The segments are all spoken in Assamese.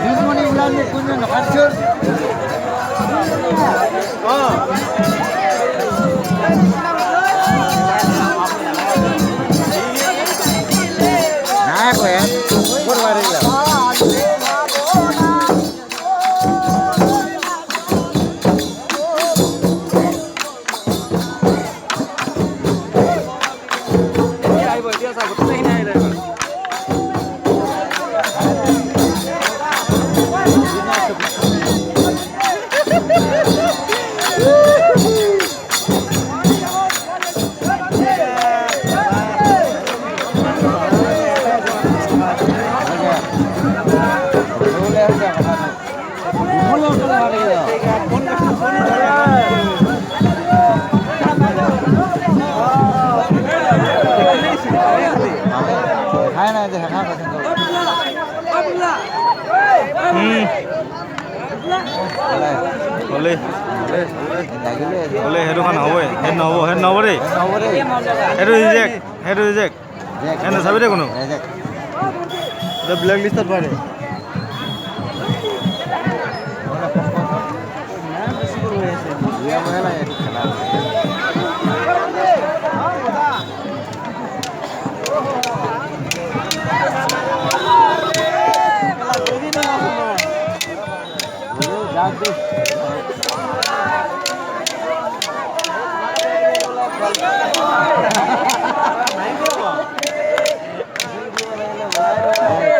দুজনী ওলালে কোনজন নকাৰছৰ নাই কয় কৰবা লাগিলা সেইটো খান হ'বই সেইটো নহ'ব সেইটো নহ'ব দেই সেইটো ৰিজেক্ট সেইটো নাচাবি দেই কোনো ব্লেক লিষ্টত পাৰে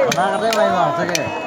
খানা কাটে মাৰিম আৰু চাগে